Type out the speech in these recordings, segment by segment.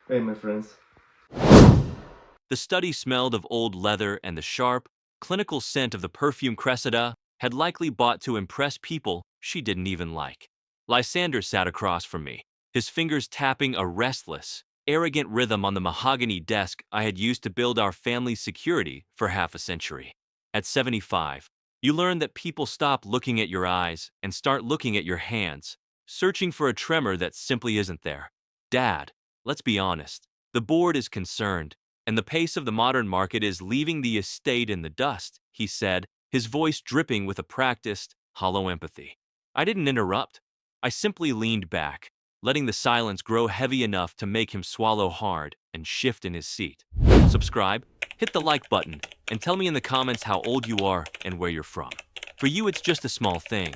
Hey, my friends. The study smelled of old leather, and the sharp, clinical scent of the perfume Cressida had likely bought to impress people she didn't even like. Lysander sat across from me, his fingers tapping a restless, arrogant rhythm on the mahogany desk I had used to build our family's security for half a century. At 75, you learn that people stop looking at your eyes and start looking at your hands, searching for a tremor that simply isn't there. Dad, let's be honest, the board is concerned and the pace of the modern market is leaving the estate in the dust, he said, his voice dripping with a practiced, hollow empathy. I didn't interrupt. I simply leaned back, letting the silence grow heavy enough to make him swallow hard and shift in his seat. Subscribe, hit the like button, and tell me in the comments how old you are and where you're from. For you, it's just a small thing,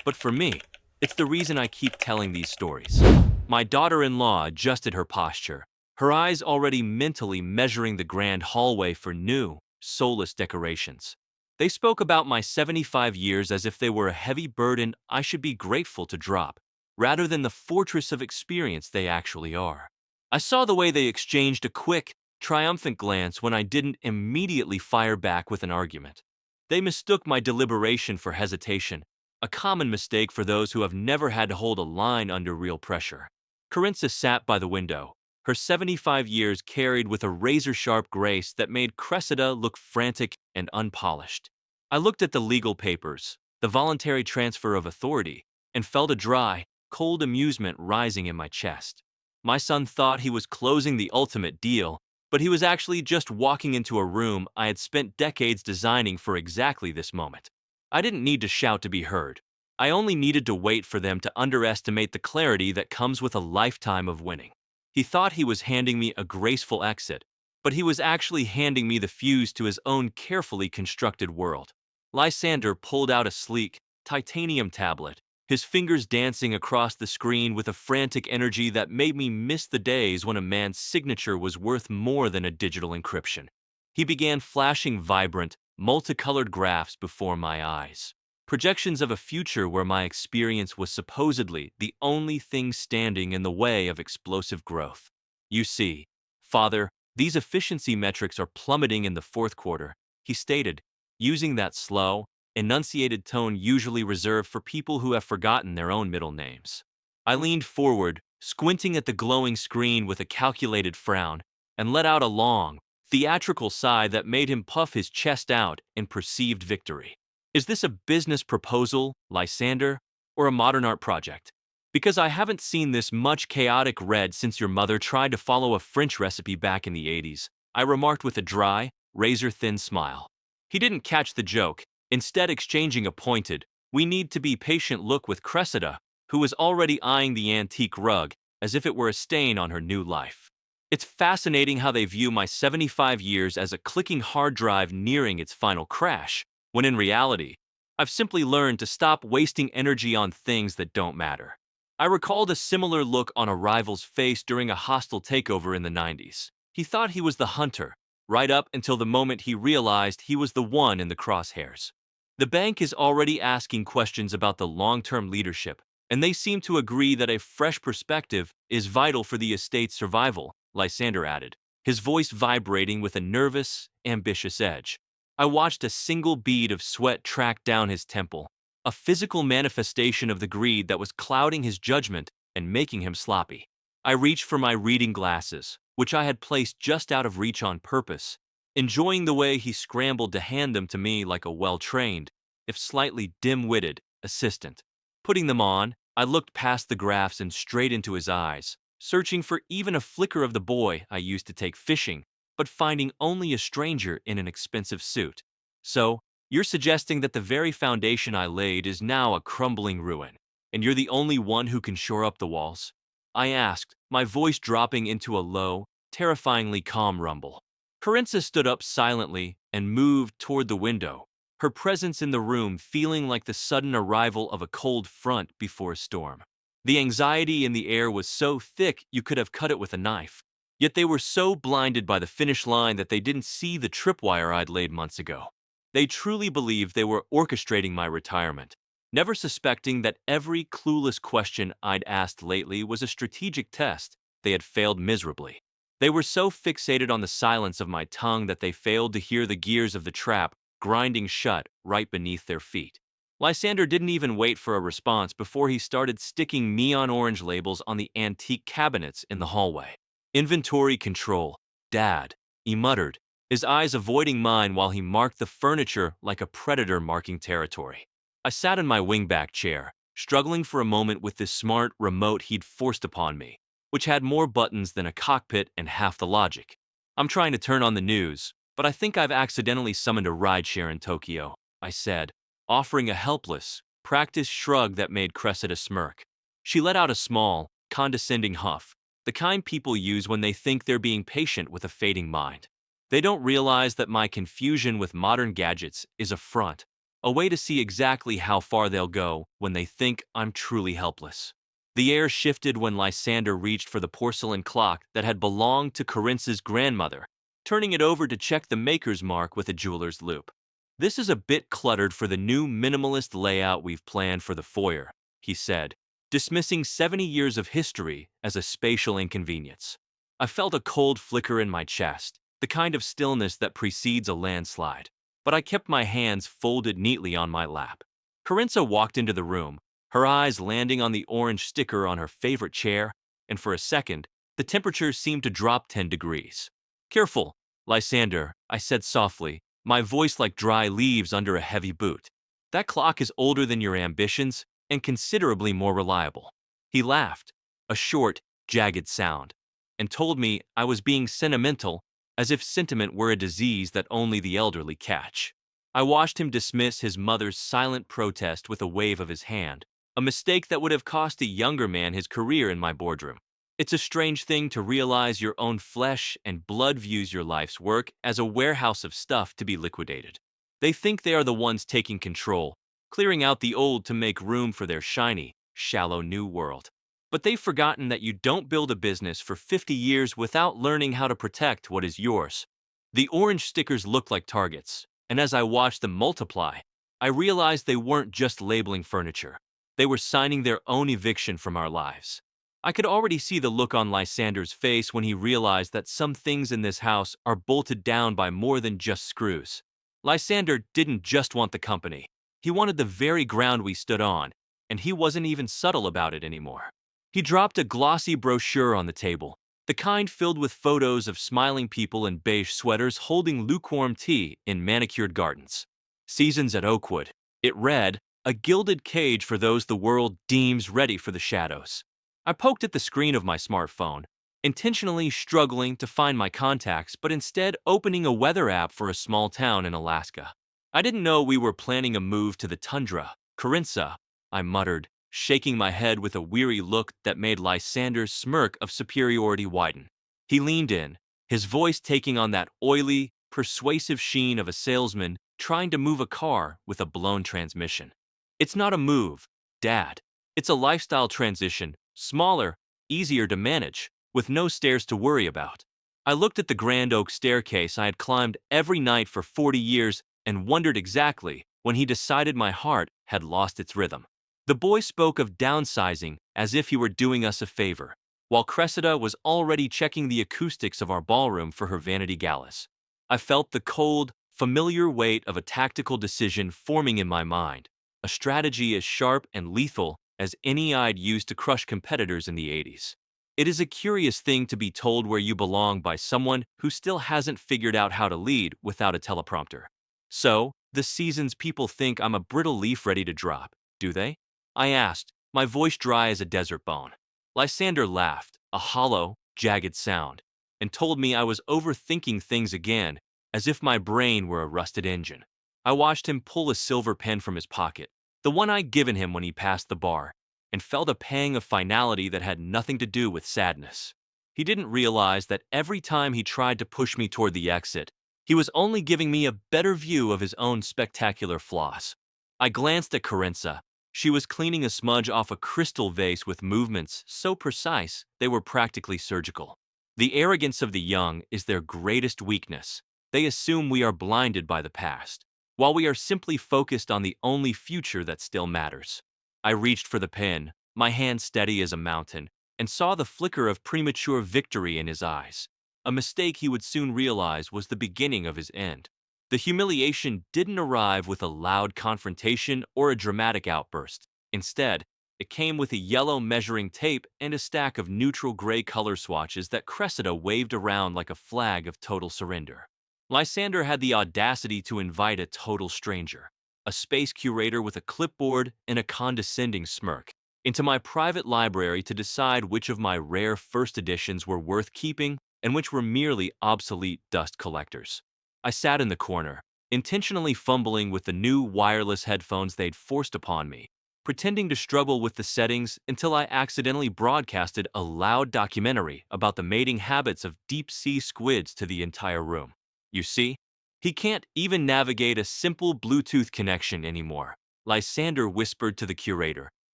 but for me, it's the reason I keep telling these stories. My daughter-in-law adjusted her posture, her eyes already mentally measuring the grand hallway for new, soulless decorations. They spoke about my 75 years as if they were a heavy burden I should be grateful to drop, rather than the fortress of experience they actually are. I saw the way they exchanged a quick, triumphant glance when I didn't immediately fire back with an argument. They mistook my deliberation for hesitation, a common mistake for those who have never had to hold a line under real pressure. Corinza sat by the window, her 75 years carried with a razor-sharp grace that made Cressida look frantic and unpolished. I looked at the legal papers, the voluntary transfer of authority, and felt a dry, cold amusement rising in my chest. My son thought he was closing the ultimate deal, but he was actually just walking into a room I had spent decades designing for exactly this moment. I didn't need to shout to be heard. I only needed to wait for them to underestimate the clarity that comes with a lifetime of winning. He thought he was handing me a graceful exit, but he was actually handing me the fuse to his own carefully constructed world. Lysander pulled out a sleek, titanium tablet, his fingers dancing across the screen with a frantic energy that made me miss the days when a man's signature was worth more than a digital encryption. He began flashing vibrant, multicolored graphs before my eyes. Projections of a future where my experience was supposedly the only thing standing in the way of explosive growth. You see, Father, these efficiency metrics are plummeting in the fourth quarter, he stated, using that slow, enunciated tone usually reserved for people who have forgotten their own middle names. I leaned forward, squinting at the glowing screen with a calculated frown, and let out a long, theatrical sigh that made him puff his chest out in perceived victory. Is this a business proposal, Lysander, or a modern art project? Because I haven't seen this much chaotic red since your mother tried to follow a French recipe back in the 80s, I remarked with a dry, razor-thin smile. He didn't catch the joke, instead exchanging a pointed, we need to be patient look with Cressida, who was already eyeing the antique rug as if it were a stain on her new life. It's fascinating how they view my 75 years as a clicking hard drive nearing its final crash, when in reality, I've simply learned to stop wasting energy on things that don't matter. I recalled a similar look on a rival's face during a hostile takeover in the 90s. He thought he was the hunter, right up until the moment he realized he was the one in the crosshairs. The bank is already asking questions about the long-term leadership, and they seem to agree that a fresh perspective is vital for the estate's survival, Lysander added, his voice vibrating with a nervous, ambitious edge. I watched a single bead of sweat track down his temple, a physical manifestation of the greed that was clouding his judgment and making him sloppy. I reached for my reading glasses, which I had placed just out of reach on purpose, enjoying the way he scrambled to hand them to me like a well-trained, if slightly dim-witted, assistant. Putting them on, I looked past the graphs and straight into his eyes, searching for even a flicker of the boy I used to take fishing, but finding only a stranger in an expensive suit. So, you're suggesting that the very foundation I laid is now a crumbling ruin, and you're the only one who can shore up the walls? I asked, my voice dropping into a low, terrifyingly calm rumble. Corinza stood up silently and moved toward the window, her presence in the room feeling like the sudden arrival of a cold front before a storm. The anxiety in the air was so thick you could have cut it with a knife. Yet they were so blinded by the finish line that they didn't see the tripwire I'd laid months ago. They truly believed they were orchestrating my retirement, never suspecting that every clueless question I'd asked lately was a strategic test they had failed miserably. They were so fixated on the silence of my tongue that they failed to hear the gears of the trap grinding shut right beneath their feet. Lysander didn't even wait for a response before he started sticking neon orange labels on the antique cabinets in the hallway. Inventory control, Dad, he muttered, his eyes avoiding mine while he marked the furniture like a predator marking territory. I sat in my wingback chair, struggling for a moment with this smart remote he'd forced upon me, which had more buttons than a cockpit and half the logic. I'm trying to turn on the news, but I think I've accidentally summoned a rideshare in Tokyo, I said, offering a helpless, practiced shrug that made Cressida smirk. She let out a small, condescending huff, the kind people use when they think they're being patient with a fading mind. They don't realize that my confusion with modern gadgets is a front, a way to see exactly how far they'll go when they think I'm truly helpless. The air shifted when Lysander reached for the porcelain clock that had belonged to Corinne's grandmother, turning it over to check the maker's mark with a jeweler's loupe. This is a bit cluttered for the new minimalist layout we've planned for the foyer, he said, dismissing 70 years of history as a spatial inconvenience. I felt a cold flicker in my chest, the kind of stillness that precedes a landslide, but I kept my hands folded neatly on my lap. Corinza walked into the room, her eyes landing on the orange sticker on her favorite chair, and for a second, the temperature seemed to drop 10 degrees. Careful, Lysander, I said softly, my voice like dry leaves under a heavy boot. That clock is older than your ambitions and considerably more reliable. He laughed, a short, jagged sound, and told me I was being sentimental, as if sentiment were a disease that only the elderly catch. I watched him dismiss his mother's silent protest with a wave of his hand, a mistake that would have cost a younger man his career in my boardroom. It's a strange thing to realize your own flesh and blood views your life's work as a warehouse of stuff to be liquidated. They think they are the ones taking control, clearing out the old to make room for their shiny, shallow new world. But they've forgotten that you don't build a business for 50 years without learning how to protect what is yours. The orange stickers looked like targets, and as I watched them multiply, I realized they weren't just labeling furniture. They were signing their own eviction from our lives. I could already see the look on Lysander's face when he realized that some things in this house are bolted down by more than just screws. Lysander didn't just want the company. He wanted the very ground we stood on, and he wasn't even subtle about it anymore. He dropped a glossy brochure on the table, the kind filled with photos of smiling people in beige sweaters holding lukewarm tea in manicured gardens. Seasons at Oakwood. It read, a gilded cage for those the world deems ready for the shadows. I poked at the screen of my smartphone, intentionally struggling to find my contacts, but instead opening a weather app for a small town in Alaska. I didn't know we were planning a move to the tundra. Corinza, I muttered, shaking my head with a weary look that made Lysander's smirk of superiority widen. He leaned in, his voice taking on that oily, persuasive sheen of a salesman trying to move a car with a blown transmission. It's not a move, Dad. It's a lifestyle transition, smaller, easier to manage, with no stairs to worry about. I looked at the grand oak staircase I had climbed every night for 40 years and wondered exactly when he decided my heart had lost its rhythm. The boy spoke of downsizing as if he were doing us a favor, while Cressida was already checking the acoustics of our ballroom for her vanity galas. I felt the cold, familiar weight of a tactical decision forming in my mind, a strategy as sharp and lethal as any I'd used to crush competitors in the 80s. It is a curious thing to be told where you belong by someone who still hasn't figured out how to lead without a teleprompter. So, the season's people think I'm a brittle leaf ready to drop, do they? I asked, my voice dry as a desert bone. Lysander laughed, a hollow, jagged sound, and told me I was overthinking things again, as if my brain were a rusted engine. I watched him pull a silver pen from his pocket, the one I'd given him when he passed the bar, and felt a pang of finality that had nothing to do with sadness. He didn't realize that every time he tried to push me toward the exit, he was only giving me a better view of his own spectacular flaws. I glanced at Corinza. She was cleaning a smudge off a crystal vase with movements so precise they were practically surgical. The arrogance of the young is their greatest weakness. They assume we are blinded by the past, while we are simply focused on the only future that still matters. I reached for the pen, my hand steady as a mountain, and saw the flicker of premature victory in his eyes. a mistake he would soon realize was the beginning of his end. The humiliation didn't arrive with a loud confrontation or a dramatic outburst. Instead, it came with a yellow measuring tape and a stack of neutral gray color swatches that Cressida waved around like a flag of total surrender. Lysander had the audacity to invite a total stranger, a space curator with a clipboard and a condescending smirk, into my private library to decide which of my rare first editions were worth keeping and which were merely obsolete dust collectors. I sat in the corner, intentionally fumbling with the new wireless headphones they'd forced upon me, pretending to struggle with the settings until I accidentally broadcasted a loud documentary about the mating habits of deep-sea squids to the entire room. You see, he can't even navigate a simple Bluetooth connection anymore, Lysander whispered to the curator,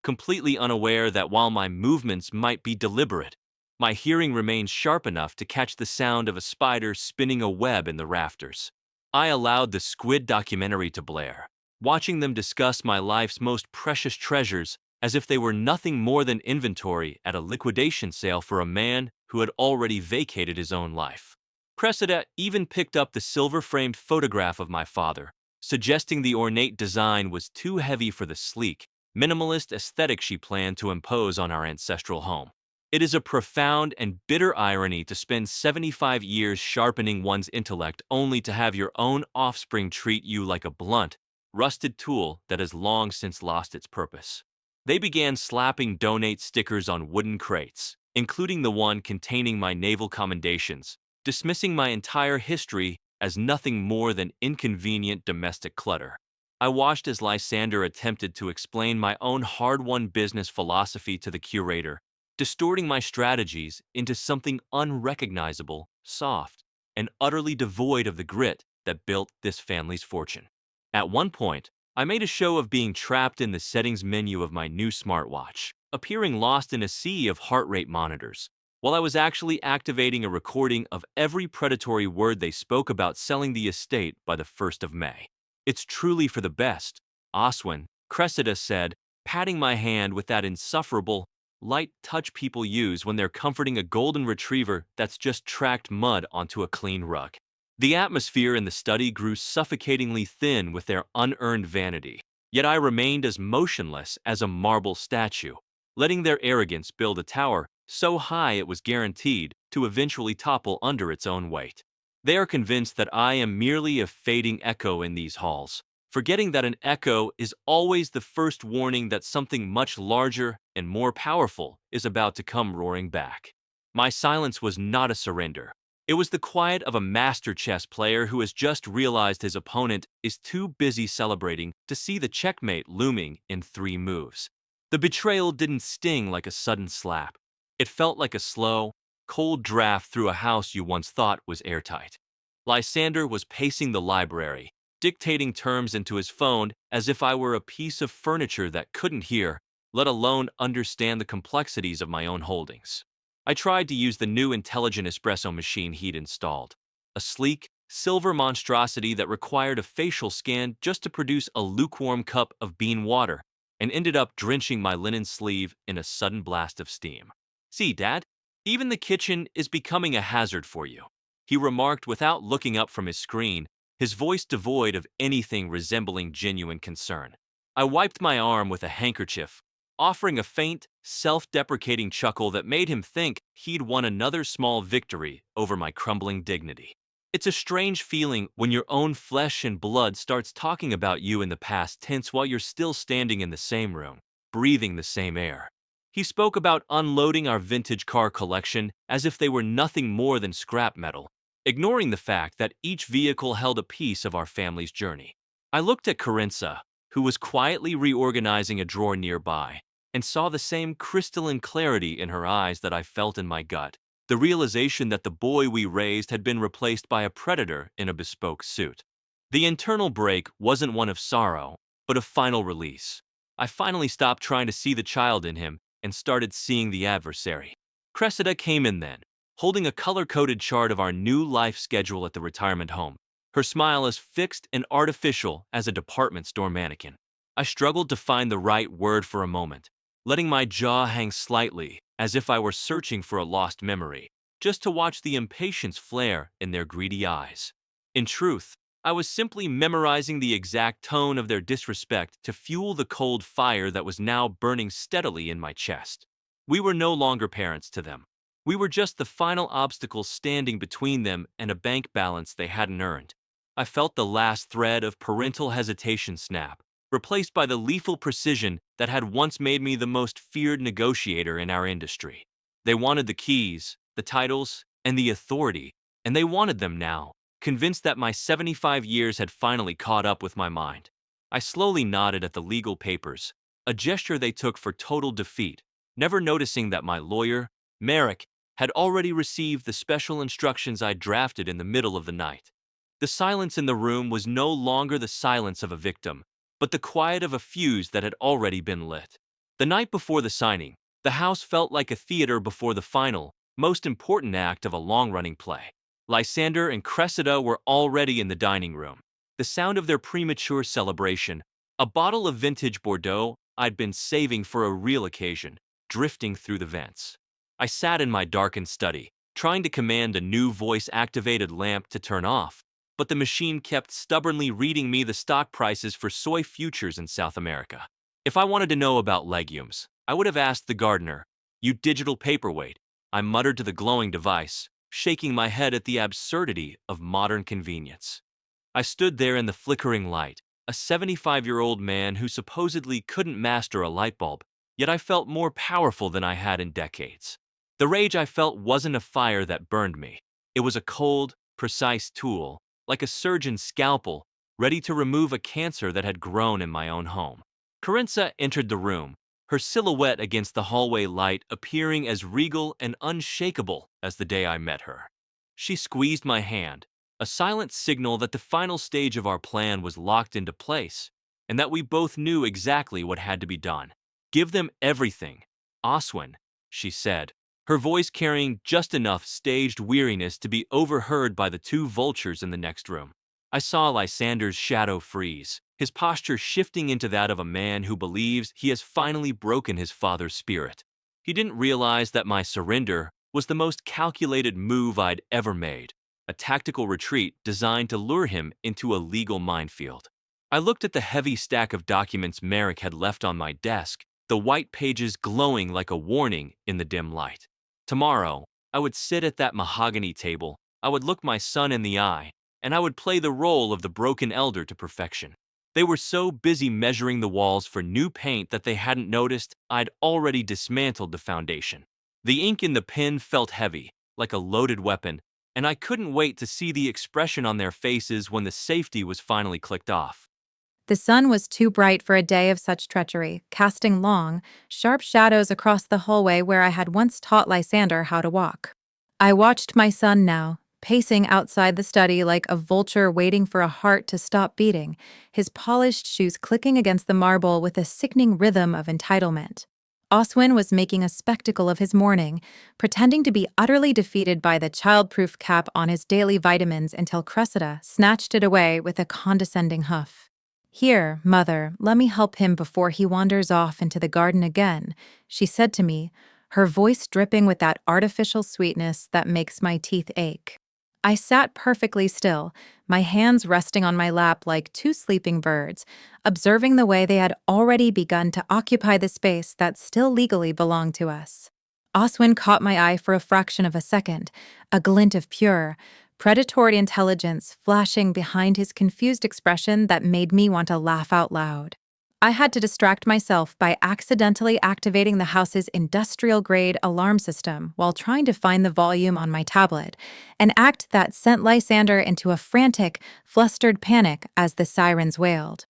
completely unaware that while my movements might be deliberate, my hearing remained sharp enough to catch the sound of a spider spinning a web in the rafters. I allowed the squid documentary to blare, watching them discuss my life's most precious treasures as if they were nothing more than inventory at a liquidation sale for a man who had already vacated his own life. Cressida even picked up the silver-framed photograph of my father, suggesting the ornate design was too heavy for the sleek, minimalist aesthetic she planned to impose on our ancestral home. It is a profound and bitter irony to spend 75 years sharpening one's intellect only to have your own offspring treat you like a blunt, rusted tool that has long since lost its purpose. They began slapping donate stickers on wooden crates, including the one containing my naval commendations, dismissing my entire history as nothing more than inconvenient domestic clutter. I watched as Lysander attempted to explain my own hard-won business philosophy to the curator, distorting my strategies into something unrecognizable, soft, and utterly devoid of the grit that built this family's fortune. At one point, I made a show of being trapped in the settings menu of my new smartwatch, appearing lost in a sea of heart rate monitors, while I was actually activating a recording of every predatory word they spoke about selling the estate by the 1st of May. It's truly for the best, Oswin, Cressida said, patting my hand with that insufferable, light touch people use when they're comforting a golden retriever that's just tracked mud onto a clean rug. The atmosphere in the study grew suffocatingly thin with their unearned vanity, yet I remained as motionless as a marble statue, letting their arrogance build a tower so high it was guaranteed to eventually topple under its own weight. They are convinced that I am merely a fading echo in these halls, forgetting that an echo is always the first warning that something much larger and more powerful is about to come roaring back. My silence was not a surrender. It was the quiet of a master chess player who has just realized his opponent is too busy celebrating to see the checkmate looming in 3 moves. The betrayal didn't sting like a sudden slap. It felt like a slow, cold draft through a house you once thought was airtight. Lysander was pacing the library, dictating terms into his phone as if I were a piece of furniture that couldn't hear, let alone understand the complexities of my own holdings. I tried to use the new intelligent espresso machine he'd installed, a sleek, silver monstrosity that required a facial scan just to produce a lukewarm cup of bean water, and ended up drenching my linen sleeve in a sudden blast of steam. "See, Dad, even the kitchen is becoming a hazard for you," he remarked without looking up from his screen, his voice devoid of anything resembling genuine concern. I wiped my arm with a handkerchief, offering a faint, self-deprecating chuckle that made him think he'd won another small victory over my crumbling dignity. It's a strange feeling when your own flesh and blood starts talking about you in the past tense while you're still standing in the same room, breathing the same air. He spoke about unloading our vintage car collection as if they were nothing more than scrap metal, ignoring the fact that each vehicle held a piece of our family's journey. I looked at Carinza, who was quietly reorganizing a drawer nearby, and saw the same crystalline clarity in her eyes that I felt in my gut, the realization that the boy we raised had been replaced by a predator in a bespoke suit. The internal break wasn't one of sorrow, but of final release. I finally stopped trying to see the child in him and started seeing the adversary. Cressida came in then, holding a color-coded chart of our new life schedule at the retirement home, her smile as fixed and artificial as a department store mannequin. I struggled to find the right word for a moment, letting my jaw hang slightly as if I were searching for a lost memory. just to watch the impatience flare in their greedy eyes. In truth, I was simply memorizing the exact tone of their disrespect to fuel the cold fire that was now burning steadily in my chest. We were no longer parents to them. We were just the final obstacle standing between them and a bank balance they hadn't earned. I felt the last thread of parental hesitation snap, replaced by the lethal precision that had once made me the most feared negotiator in our industry. They wanted the keys, the titles, and the authority, and they wanted them now, convinced that my 75 years had finally caught up with my mind. I slowly nodded at the legal papers, a gesture they took for total defeat, never noticing that my lawyer, Merrick, had already received the special instructions I drafted in the middle of the night. The silence in the room was no longer the silence of a victim, but the quiet of a fuse that had already been lit. The night before the signing, the house felt like a theater before the final, most important act of a long-running play. Lysander and Cressida were already in the dining room. The sound of their premature celebration, a bottle of vintage Bordeaux I'd been saving for a real occasion, drifting through the vents. I sat in my darkened study, trying to command a new voice-activated lamp to turn off, but the machine kept stubbornly reading me the stock prices for soy futures in South America. If I wanted to know about legumes, I would have asked the gardener. "You digital paperweight," I muttered to the glowing device, shaking my head at the absurdity of modern convenience. I stood there in the flickering light, a 75-year-old man who supposedly couldn't master a light bulb, yet I felt more powerful than I had in decades. The rage I felt wasn't a fire that burned me. It was a cold, precise tool, like a surgeon's scalpel, ready to remove a cancer that had grown in my own home. Corinza entered the room, her silhouette against the hallway light appearing as regal and unshakable as the day I met her. She squeezed my hand, a silent signal that the final stage of our plan was locked into place, and that we both knew exactly what had to be done. "Give them everything, Oswin," she said, her voice carrying just enough staged weariness to be overheard by the two vultures in the next room. I saw Lysander's shadow freeze, his posture shifting into that of a man who believes he has finally broken his father's spirit. He didn't realize that my surrender was the most calculated move I'd ever made, a tactical retreat designed to lure him into a legal minefield. I looked at the heavy stack of documents Merrick had left on my desk, the white pages glowing like a warning in the dim light. Tomorrow, I would sit at that mahogany table, I would look my son in the eye, and I would play the role of the broken elder to perfection. They were so busy measuring the walls for new paint that they hadn't noticed I'd already dismantled the foundation. The ink in the pen felt heavy, like a loaded weapon, and I couldn't wait to see the expression on their faces when the safety was finally clicked off. The sun was too bright for a day of such treachery, casting long, sharp shadows across the hallway where I had once taught Lysander how to walk. I watched my son now, pacing outside the study like a vulture waiting for a heart to stop beating, his polished shoes clicking against the marble with a sickening rhythm of entitlement. Oswin was making a spectacle of his morning, pretending to be utterly defeated by the childproof cap on his daily vitamins until Cressida snatched it away with a condescending huff. "Here, mother, let me help him before he wanders off into the garden again," she said to me, her voice dripping with that artificial sweetness that makes my teeth ache. I sat perfectly still, my hands resting on my lap like two sleeping birds, observing the way they had already begun to occupy the space that still legally belonged to us. Oswin caught my eye for a fraction of a second, a glint of pure, predatory intelligence flashing behind his confused expression that made me want to laugh out loud. I had to distract myself by accidentally activating the house's industrial-grade alarm system while trying to find the volume on my tablet, an act that sent Lysander into a frantic, flustered panic as the sirens wailed.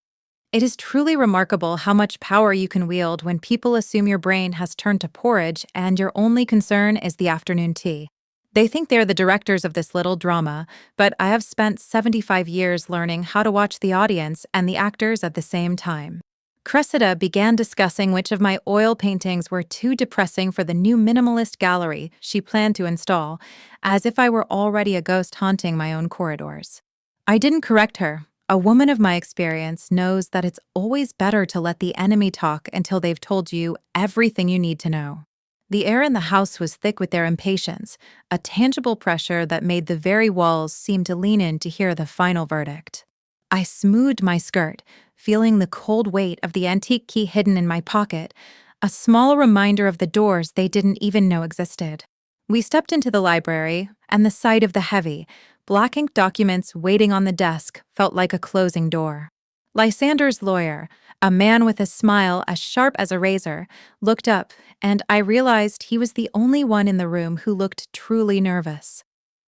It is truly remarkable how much power you can wield when people assume your brain has turned to porridge and your only concern is the afternoon tea. They think they're the directors of this little drama, but I have spent 75 years learning how to watch the audience and the actors at the same time. Cressida began discussing which of my oil paintings were too depressing for the new minimalist gallery she planned to install, as if I were already a ghost haunting my own corridors. I didn't correct her. A woman of my experience knows that it's always better to let the enemy talk until they've told you everything you need to know. The air in the house was thick with their impatience, a tangible pressure that made the very walls seem to lean in to hear the final verdict. I smoothed my skirt, feeling the cold weight of the antique key hidden in my pocket, a small reminder of the doors they didn't even know existed. We stepped into the library, and the sight of the heavy, black ink documents waiting on the desk felt like a closing door. Lysander's lawyer, a man with a smile as sharp as a razor, looked up, and I realized he was the only one in the room who looked truly nervous.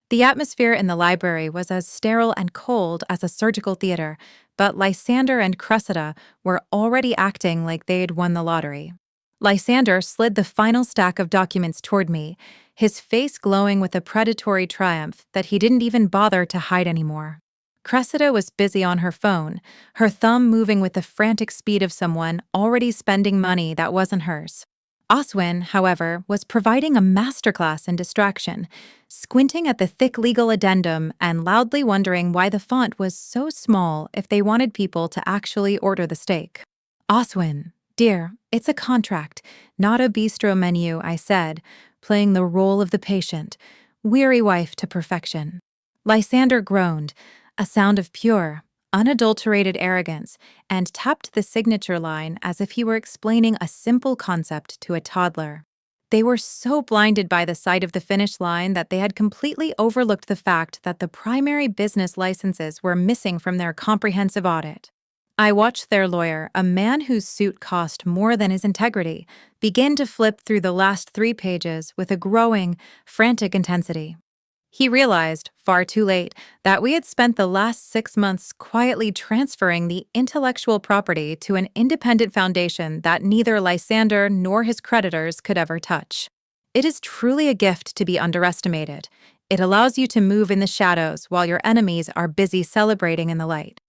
The atmosphere in the library was as sterile and cold as a surgical theater, but Lysander and Cressida were already acting like they'd won the lottery. Lysander slid the final stack of documents toward me, his face glowing with a predatory triumph that he didn't even bother to hide anymore. Cressida was busy on her phone, her thumb moving with the frantic speed of someone already spending money that wasn't hers. Oswin, however, was providing a masterclass in distraction, squinting at the thick legal addendum and loudly wondering why the font was so small if they wanted people to actually order the steak. "Oswin, dear, it's a contract, not a bistro menu," I said, playing the role of the patient, weary wife to perfection. Lysander groaned, a sound of pure, unadulterated arrogance, and tapped the signature line as if he were explaining a simple concept to a toddler. They were so blinded by the sight of the finish line that they had completely overlooked the fact that the primary business licenses were missing from their comprehensive audit. I watched their lawyer, a man whose suit cost more than his integrity, begin to flip through the last 3 pages with a growing, frantic intensity. He realized, far too late, that we had spent the last 6 months quietly transferring the intellectual property to an independent foundation that neither Lysander nor his creditors could ever touch. It is truly a gift to be underestimated. It allows you to move in the shadows while your enemies are busy celebrating in the light.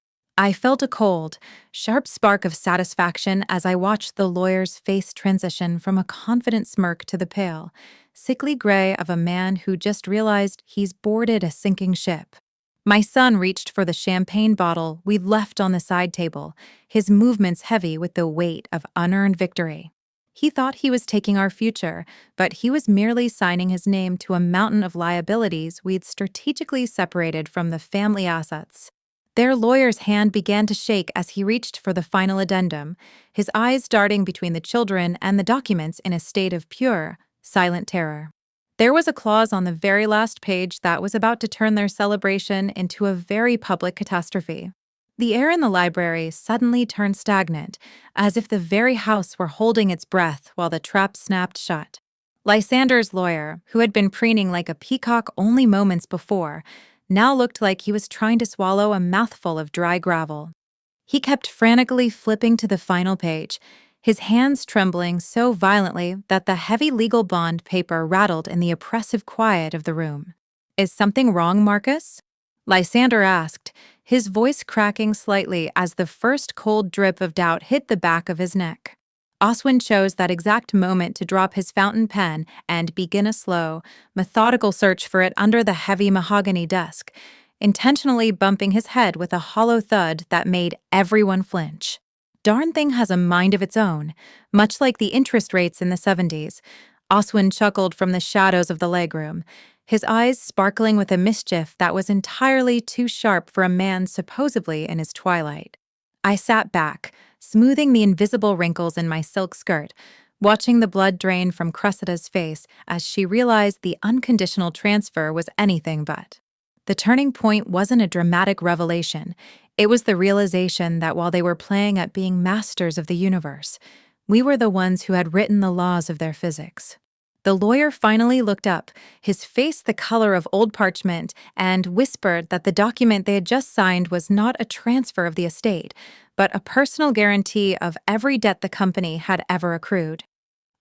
I felt a cold, sharp spark of satisfaction as I watched the lawyer's face transition from a confident smirk to the pale, sickly gray of a man who just realized he's boarded a sinking ship. My son reached for the champagne bottle we'd left on the side table, his movements heavy with the weight of unearned victory. He thought he was taking our future, but he was merely signing his name to a mountain of liabilities we'd strategically separated from the family assets. Their lawyer's hand began to shake as he reached for the final addendum, his eyes darting between the children and the documents in a state of pure, silent terror. There was a clause on the very last page that was about to turn their celebration into a very public catastrophe. The air in the library suddenly turned stagnant, as if the very house were holding its breath while the trap snapped shut. Lysander's lawyer, who had been preening like a peacock only moments before, now looked like he was trying to swallow a mouthful of dry gravel. He kept frantically flipping to the final page, his hands trembling so violently that the heavy legal bond paper rattled in the oppressive quiet of the room. "Is something wrong, Marcus?" Lysander asked, his voice cracking slightly as the first cold drip of doubt hit the back of his neck. Oswin chose that exact moment to drop his fountain pen and begin a slow, methodical search for it under the heavy mahogany desk, intentionally bumping his head with a hollow thud that made everyone flinch. Darn thing has a mind of its own, much like the interest rates in the 70s. Oswin chuckled from the shadows of the legroom, his eyes sparkling with a mischief that was entirely too sharp for a man supposedly in his twilight. I sat back, smoothing the invisible wrinkles in my silk skirt, watching the blood drain from Cressida's face as she realized the unconditional transfer was anything but. The turning point wasn't a dramatic revelation. It was the realization that while they were playing at being masters of the universe, we were the ones who had written the laws of their physics. The lawyer finally looked up, his face the color of old parchment, and whispered that the document they had just signed was not a transfer of the estate, but a personal guarantee of every debt the company had ever accrued.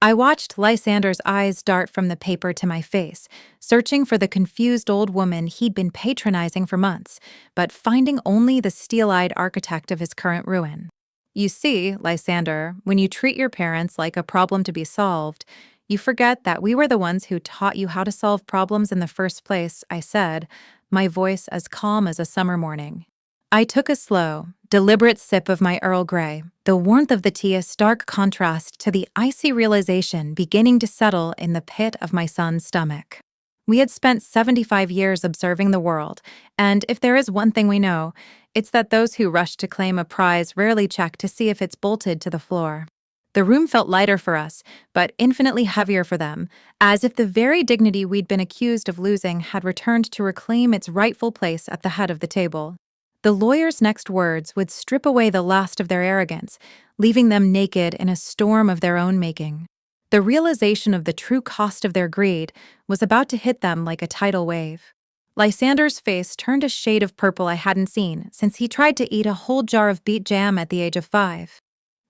I watched Lysander's eyes dart from the paper to my face, searching for the confused old woman he'd been patronizing for months, but finding only the steel-eyed architect of his current ruin. "You see, Lysander, when you treat your parents like a problem to be solved, you forget that we were the ones who taught you how to solve problems in the first place," I said, my voice as calm as a summer morning. I took a slow, Deliberate sip of my Earl Grey, the warmth of the tea a stark contrast to the icy realization beginning to settle in the pit of my son's stomach. We had spent 75 years observing the world, and if there is one thing we know, it's that those who rush to claim a prize rarely check to see if it's bolted to the floor. The room felt lighter for us, but infinitely heavier for them, as if the very dignity we'd been accused of losing had returned to reclaim its rightful place at the head of the table. The lawyer's next words would strip away the last of their arrogance, leaving them naked in a storm of their own making. The realization of the true cost of their greed was about to hit them like a tidal wave. Lysander's face turned a shade of purple I hadn't seen since he tried to eat a whole jar of beet jam at the age of 5.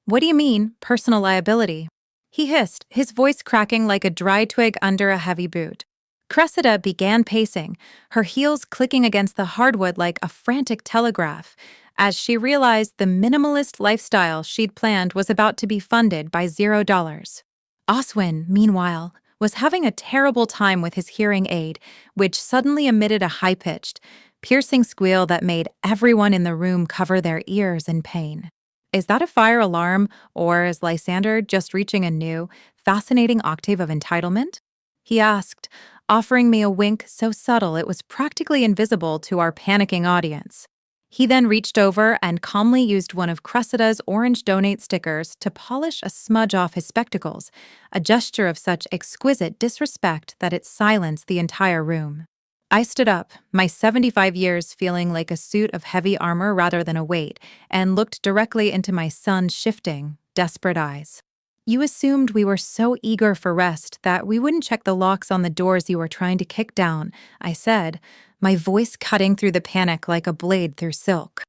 "What do you mean, personal liability?" he hissed, his voice cracking like a dry twig under a heavy boot. Cressida began pacing, her heels clicking against the hardwood like a frantic telegraph, as she realized the minimalist lifestyle she'd planned was about to be funded by $0. Oswin, meanwhile, was having a terrible time with his hearing aid, which suddenly emitted a high-pitched, piercing squeal that made everyone in the room cover their ears in pain. Is that a fire alarm, or is Lysander just reaching a new, fascinating octave of entitlement? He asked, offering me a wink so subtle it was practically invisible to our panicking audience. He then reached over and calmly used one of Cressida's orange donate stickers to polish a smudge off his spectacles, a gesture of such exquisite disrespect that it silenced the entire room. I stood up, my 75 years feeling like a suit of heavy armor rather than a weight, and looked directly into my son's shifting, desperate eyes. "You assumed we were so eager for rest that we wouldn't check the locks on the doors you were trying to kick down," I said, my voice cutting through the panic like a blade through silk.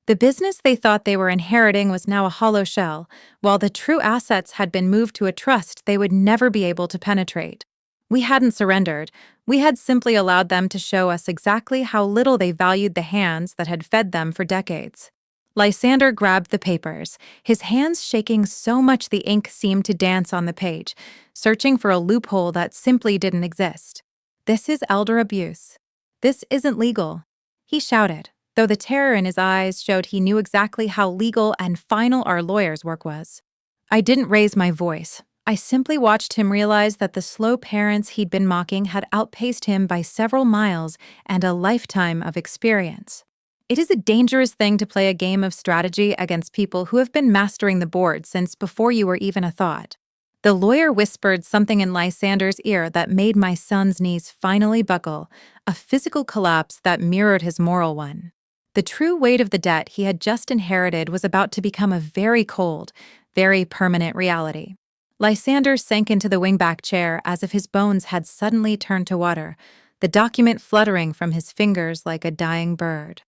The business they thought they were inheriting was now a hollow shell, while the true assets had been moved to a trust they would never be able to penetrate. We hadn't surrendered. We had simply allowed them to show us exactly how little they valued the hands that had fed them for decades. Lysander grabbed the papers, his hands shaking so much the ink seemed to dance on the page, searching for a loophole that simply didn't exist. "This is elder abuse. This isn't legal," he shouted, though the terror in his eyes showed he knew exactly how legal and final our lawyers' work was. I didn't raise my voice. I simply watched him realize that the slow parents he'd been mocking had outpaced him by several miles and a lifetime of experience. It is a dangerous thing to play a game of strategy against people who have been mastering the board since before you were even a thought. The lawyer whispered something in Lysander's ear that made my son's knees finally buckle, a physical collapse that mirrored his moral one. The true weight of the debt he had just inherited was about to become a very cold, very permanent reality. Lysander sank into the wingback chair as if his bones had suddenly turned to water, the document fluttering from his fingers like a dying bird.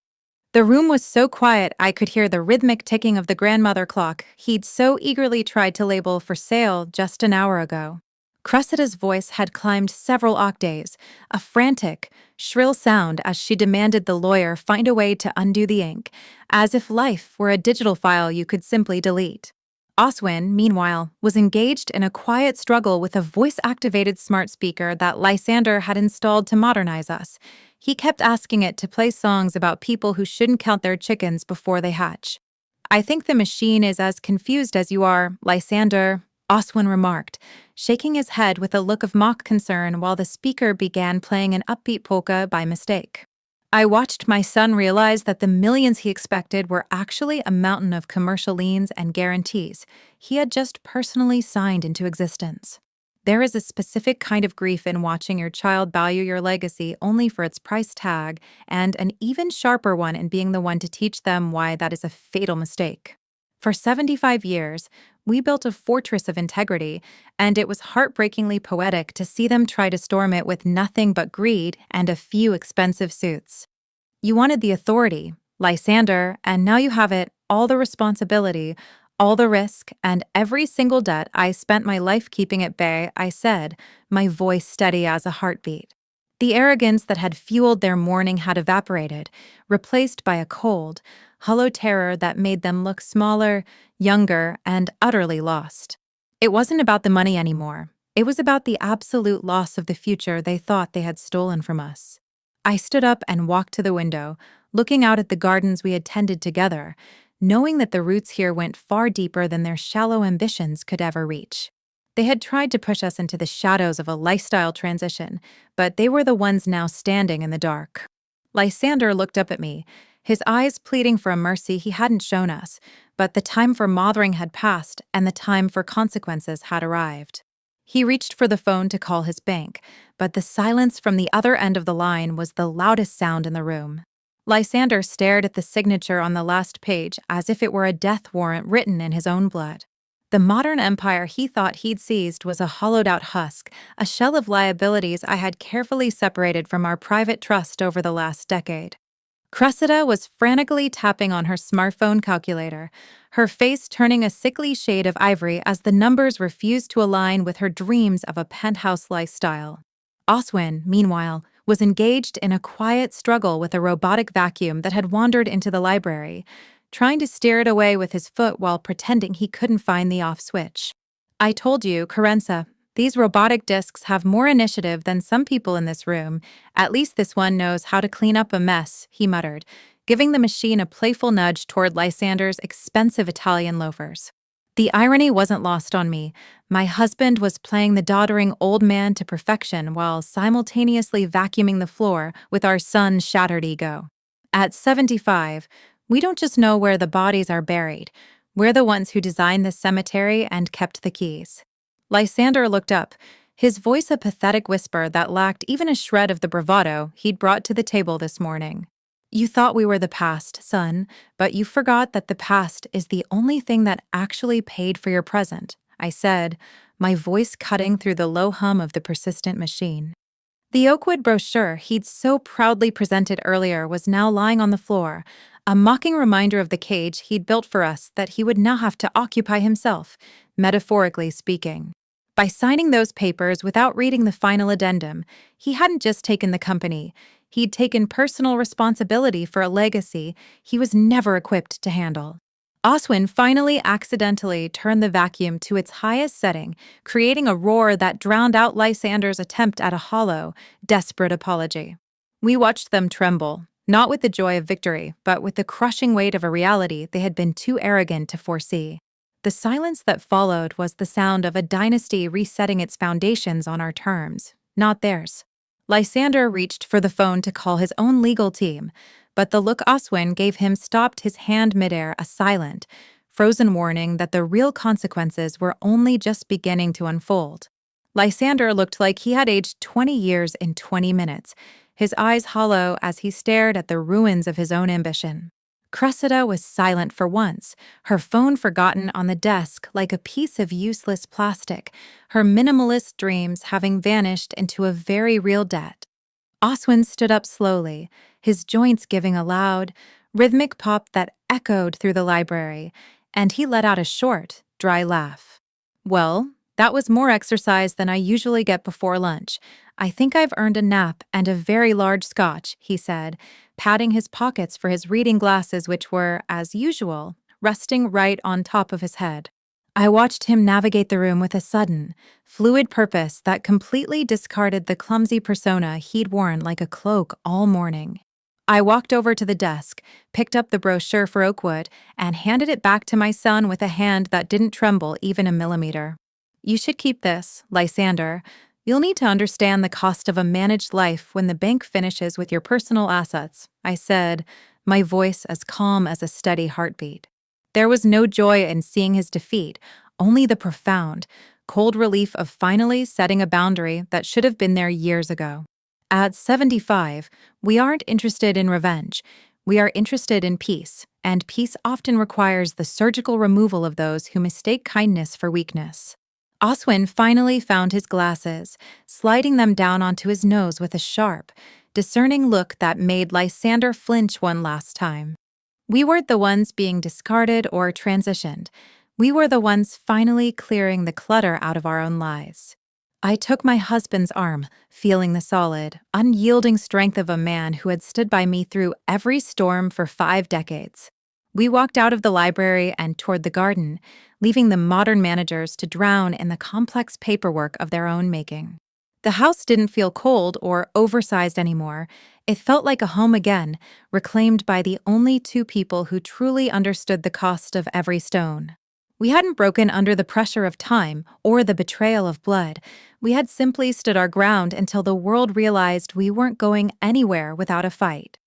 The room was so quiet I could hear the rhythmic ticking of the grandmother clock he'd so eagerly tried to label for sale just an hour ago. Cressida's voice had climbed several octaves, a frantic, shrill sound as she demanded the lawyer find a way to undo the ink, as if life were a digital file you could simply delete. Oswin, meanwhile, was engaged in a quiet struggle with a voice-activated smart speaker that Lysander had installed to modernize us. He kept asking it to play songs about people who shouldn't count their chickens before they hatch. "I think the machine is as confused as you are, Lysander," Oswin remarked, shaking his head with a look of mock concern while the speaker began playing an upbeat polka by mistake. I watched my son realize that the millions he expected were actually a mountain of commercial liens and guarantees he had just personally signed into existence. There is a specific kind of grief in watching your child value your legacy only for its price tag, and an even sharper one in being the one to teach them why that is a fatal mistake. For 75 years, we built a fortress of integrity, and it was heartbreakingly poetic to see them try to storm it with nothing but greed and a few expensive suits. You wanted the authority, Lysander, and now you have it, all the responsibility, all the risk, and every single debt I spent my life keeping at bay, I said, my voice steady as a heartbeat. The arrogance that had fueled their mourning had evaporated, replaced by a cold, hollow terror that made them look smaller, younger, and utterly lost. It wasn't about the money anymore. It was about the absolute loss of the future they thought they had stolen from us. I stood up and walked to the window, looking out at the gardens we had tended together, knowing that the roots here went far deeper than their shallow ambitions could ever reach. They had tried to push us into the shadows of a lifestyle transition, but they were the ones now standing in the dark. Lysander looked up at me, his eyes pleading for a mercy he hadn't shown us, but the time for mothering had passed and the time for consequences had arrived. He reached for the phone to call his bank, but the silence from the other end of the line was the loudest sound in the room. Lysander stared at the signature on the last page as if it were a death warrant written in his own blood. The modern empire he thought he'd seized was a hollowed-out husk, a shell of liabilities I had carefully separated from our private trust over the last decade. Cressida was frantically tapping on her smartphone calculator, her face turning a sickly shade of ivory as the numbers refused to align with her dreams of a penthouse lifestyle. Oswin, meanwhile, was engaged in a quiet struggle with a robotic vacuum that had wandered into the library, trying to steer it away with his foot while pretending he couldn't find the off switch. "I told you, Carenza, these robotic discs have more initiative than some people in this room. At least this one knows how to clean up a mess," he muttered, giving the machine a playful nudge toward Lysander's expensive Italian loafers. The irony wasn't lost on me. My husband was playing the doddering old man to perfection while simultaneously vacuuming the floor with our son's shattered ego. At 75, we don't just know where the bodies are buried. We're the ones who designed the cemetery and kept the keys. Lysander looked up, his voice a pathetic whisper that lacked even a shred of the bravado he'd brought to the table this morning. "You thought we were the past, son, but you forgot that the past is the only thing that actually paid for your present," I said, my voice cutting through the low hum of the persistent machine. The Oakwood brochure he'd so proudly presented earlier was now lying on the floor, a mocking reminder of the cage he'd built for us that he would now have to occupy himself, metaphorically speaking. By signing those papers without reading the final addendum, he hadn't just taken the company, he'd taken personal responsibility for a legacy he was never equipped to handle. Oswin finally accidentally turned the vacuum to its highest setting, creating a roar that drowned out Lysander's attempt at a hollow, desperate apology. We watched them tremble, not with the joy of victory, but with the crushing weight of a reality they had been too arrogant to foresee. The silence that followed was the sound of a dynasty resetting its foundations on our terms, not theirs. Lysander reached for the phone to call his own legal team, but the look Oswin gave him stopped his hand midair, a silent, frozen warning that the real consequences were only just beginning to unfold. Lysander looked like he had aged 20 years in 20 minutes, his eyes hollow as he stared at the ruins of his own ambition. Cressida was silent for once, her phone forgotten on the desk like a piece of useless plastic, her minimalist dreams having vanished into a very real debt. Oswin stood up slowly, his joints giving a loud, rhythmic pop that echoed through the library, and he let out a short, dry laugh. "Well, that was more exercise than I usually get before lunch. I think I've earned a nap and a very large scotch," he said, patting his pockets for his reading glasses which were, as usual, resting right on top of his head. I watched him navigate the room with a sudden, fluid purpose that completely discarded the clumsy persona he'd worn like a cloak all morning. I walked over to the desk, picked up the brochure for Oakwood, and handed it back to my son with a hand that didn't tremble even a millimeter. "You should keep this, Lysander. You'll need to understand the cost of a managed life when the bank finishes with your personal assets," I said, my voice as calm as a steady heartbeat. There was no joy in seeing his defeat, only the profound, cold relief of finally setting a boundary that should have been there years ago. At 75, we aren't interested in revenge. We are interested in peace, and peace often requires the surgical removal of those who mistake kindness for weakness. Oswin finally found his glasses, sliding them down onto his nose with a sharp, discerning look that made Lysander flinch one last time. We weren't the ones being discarded or transitioned. We were the ones finally clearing the clutter out of our own lives. I took my husband's arm, feeling the solid, unyielding strength of a man who had stood by me through every storm for 5 decades. We walked out of the library and toward the garden, leaving the modern managers to drown in the complex paperwork of their own making. The house didn't feel cold or oversized anymore. It felt like a home again, reclaimed by the only two people who truly understood the cost of every stone. We hadn't broken under the pressure of time or the betrayal of blood. We had simply stood our ground until the world realized we weren't going anywhere without a fight.